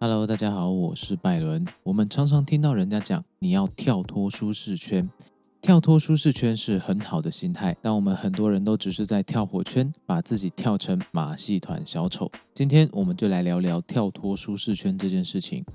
Hello，大家好，我是拜伦。我们常常听到人家讲，你要跳脱舒适圈。跳脱舒适圈是很好的心态，但我们很多人都只是在跳火圈，把自己跳成马戏团小丑。今天我们就来聊聊跳脱舒适圈这件事情。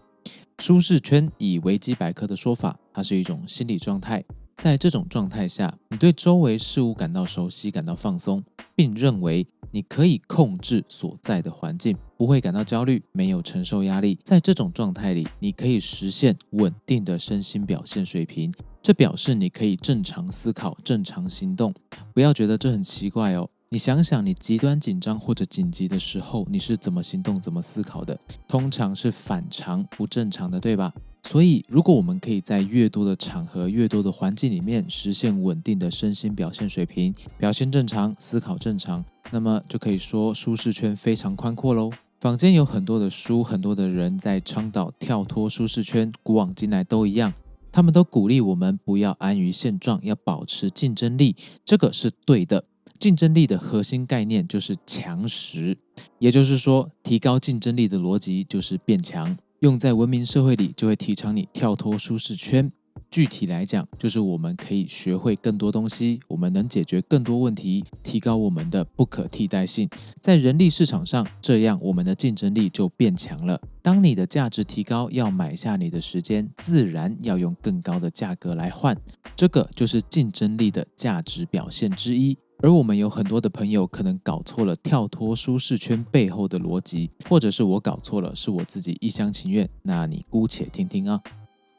舒适圈以维基百科的说法，它是一种心理状态。在这种状态下，你对周围事物感到熟悉，感到放松，并认为你可以控制所在的环境，不会感到焦虑，没有承受压力。在这种状态里，你可以实现稳定的身心表现水平，这表示你可以正常思考、正常行动。不要觉得这很奇怪哦。你想想，你极端紧张或者紧急的时候，你是怎么行动、怎么思考的？通常是反常、不正常的，对吧？所以，如果我们可以在越多的场合、越多的环境里面实现稳定的身心表现水平，表现正常、思考正常，那么就可以说舒适圈非常宽阔咯。坊间有很多的书，很多的人在倡导跳脱舒适圈，古往今来都一样。他们都鼓励我们不要安于现状，要保持竞争力，这个是对的。竞争力的核心概念就是强食，也就是说，提高竞争力的逻辑就是变强。用在文明社会里，就会提倡你跳脱舒适圈。具体来讲，就是我们可以学会更多东西，我们能解决更多问题，提高我们的不可替代性。在人力市场上，这样我们的竞争力就变强了。当你的价值提高，要买下你的时间，自然要用更高的价格来换。这个就是竞争力的价值表现之一。而我们有很多的朋友可能搞错了跳脱舒适圈背后的逻辑，或者是我搞错了，是我自己一厢情愿，那你姑且听听啊。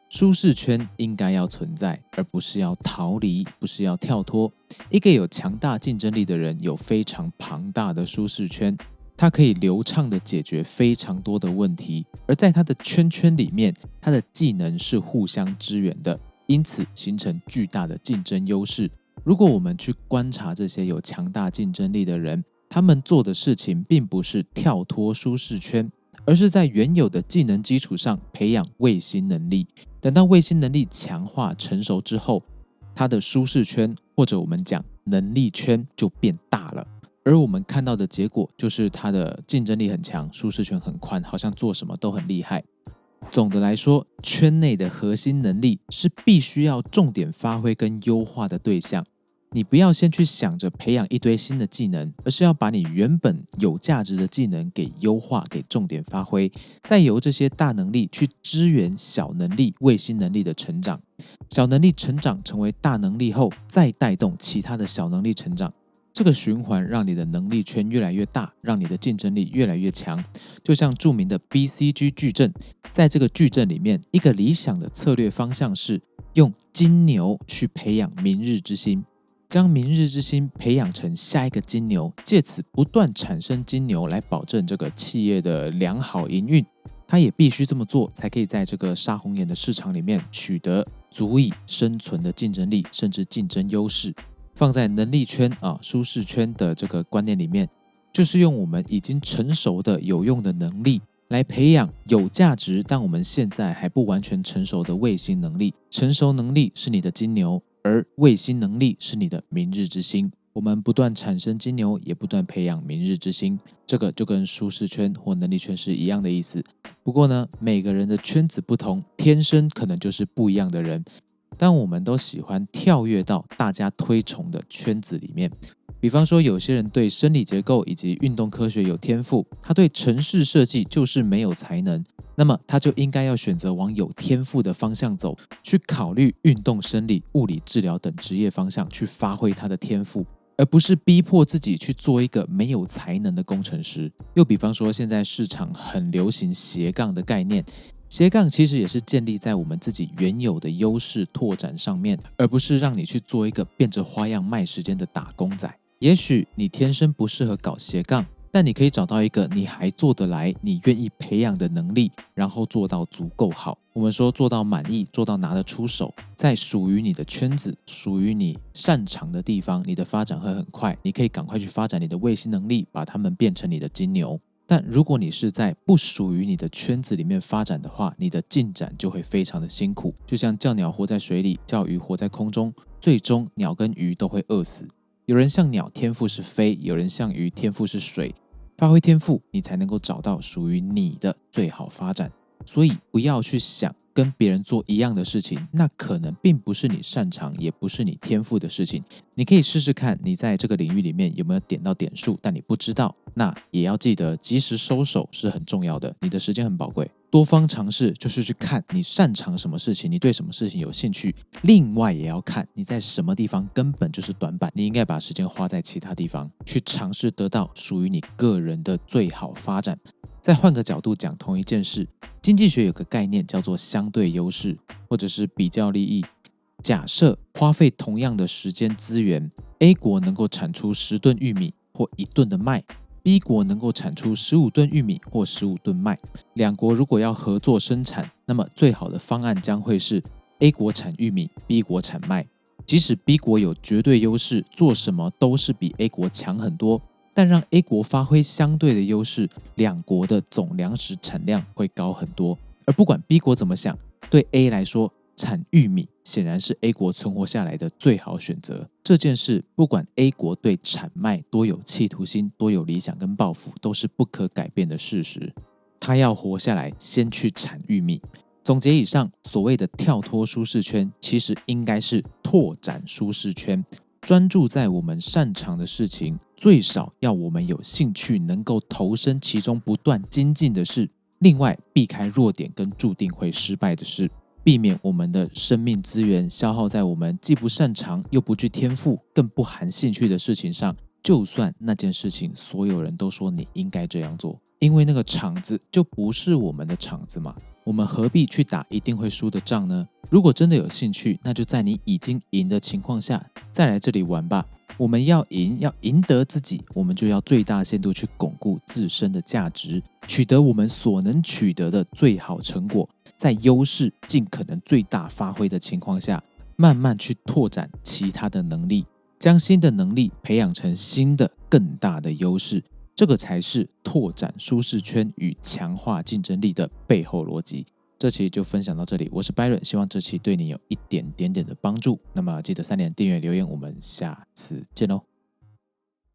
舒适圈应该要存在，而不是要逃离，不是要跳脱。一个有强大竞争力的人，有非常庞大的舒适圈，他可以流畅地解决非常多的问题，而在他的圈圈里面，他的技能是互相支援的，因此形成巨大的竞争优势。如果我们去观察这些有强大竞争力的人，他们做的事情并不是跳脱舒适圈，而是在原有的技能基础上培养卫星能力。等到卫星能力强化成熟之后，他的舒适圈或者我们讲能力圈就变大了。而我们看到的结果就是他的竞争力很强，舒适圈很宽，好像做什么都很厉害。总的来说，圈内的核心能力是必须要重点发挥跟优化的对象。你不要先去想着培养一堆新的技能，而是要把你原本有价值的技能给优化，给重点发挥，再由这些大能力去支援小能力、卫星能力的成长。小能力成长成为大能力后，再带动其他的小能力成长。这个循环让你的能力圈越来越大，让你的竞争力越来越强。就像著名的 BCG 矩阵，在这个矩阵里面，一个理想的策略方向是用金牛去培养明日之星，将明日之星培养成下一个金牛，借此不断产生金牛来保证这个企业的良好营运。他也必须这么做，才可以在这个杀红眼的市场里面取得足以生存的竞争力，甚至竞争优势。放在能力圈舒适圈的这个观念里面，就是用我们已经成熟的有用的能力来培养有价值但我们现在还不完全成熟的卫星能力。成熟能力是你的金牛，而卫星能力是你的明日之星。我们不断产生金牛，也不断培养明日之星，这个就跟舒适圈或能力圈是一样的意思。不过呢，每个人的圈子不同，天生可能就是不一样的人。但我们都喜欢跳跃到大家推崇的圈子里面。比方说，有些人对生理结构以及运动科学有天赋，他对程式设计就是没有才能，那么他就应该要选择往有天赋的方向走，去考虑运动生理、物理治疗等职业方向去发挥他的天赋，而不是逼迫自己去做一个没有才能的工程师。又比方说，现在市场很流行斜杠的概念，斜杠其实也是建立在我们自己原有的优势拓展上面，而不是让你去做一个变着花样卖时间的打工仔。也许你天生不适合搞斜杠，但你可以找到一个你还做得来、你愿意培养的能力，然后做到足够好。我们说做到满意，做到拿得出手，在属于你的圈子、属于你擅长的地方，你的发展会很快。你可以赶快去发展你的卫星能力，把它们变成你的金牛。但如果你是在不属于你的圈子里面发展的话，你的进展就会非常的辛苦。就像叫鸟活在水里，叫鱼活在空中，最终鸟跟鱼都会饿死。有人像鸟天赋是飞，有人像鱼天赋是水。发挥天赋，你才能够找到属于你的最好发展。所以不要去想跟别人做一样的事情，那可能并不是你擅长，也不是你天赋的事情。你可以试试看，你在这个领域里面有没有点到点数，但你不知道，那也要记得及时收手是很重要的。你的时间很宝贵，多方尝试就是去看你擅长什么事情，你对什么事情有兴趣。另外也要看你在什么地方根本就是短板，你应该把时间花在其他地方，去尝试得到属于你个人的最好发展。再换个角度讲同一件事，经济学有个概念叫做相对优势，或者是比较利益。假设花费同样的时间资源 ，A 国能够产出10吨玉米或1吨的麦， B 国能够产出15吨玉米或15吨麦。两国如果要合作生产，那么最好的方案将会是 A 国产玉米， B 国产麦。即使 B 国有绝对优势，做什么都是比 A 国强很多，但让 A 国发挥相对的优势，两国的总粮食产量会高很多。而不管 B 国怎么想，对 A 来说，产玉米显然是 A 国存活下来的最好选择。这件事不管 A 国对产麦多有企图心，多有理想跟抱负，都是不可改变的事实。他要活下来，先去产玉米。总结以上，所谓的跳脱舒适圈，其实应该是拓展舒适圈，专注在我们擅长的事情，最少要我们有兴趣，能够投身其中，不断精进的事。另外，避开弱点跟注定会失败的事，避免我们的生命资源消耗在我们既不擅长又不具天赋更不含兴趣的事情上。就算那件事情所有人都说你应该这样做，因为那个场子就不是我们的场子嘛，我们何必去打一定会输的仗呢？如果真的有兴趣，那就在你已经赢的情况下再来这里玩吧。我们要赢，要赢得自己，我们就要最大限度去巩固自身的价值，取得我们所能取得的最好成果，在优势尽可能最大发挥的情况下，慢慢去拓展其他的能力，将新的能力培养成新的更大的优势。这个才是拓展舒适圈与强化竞争力的背后逻辑。这期就分享到这里，我是 Byron， 希望这期对你有一点点的帮助。那么记得3连订阅留言，我们下次见喽。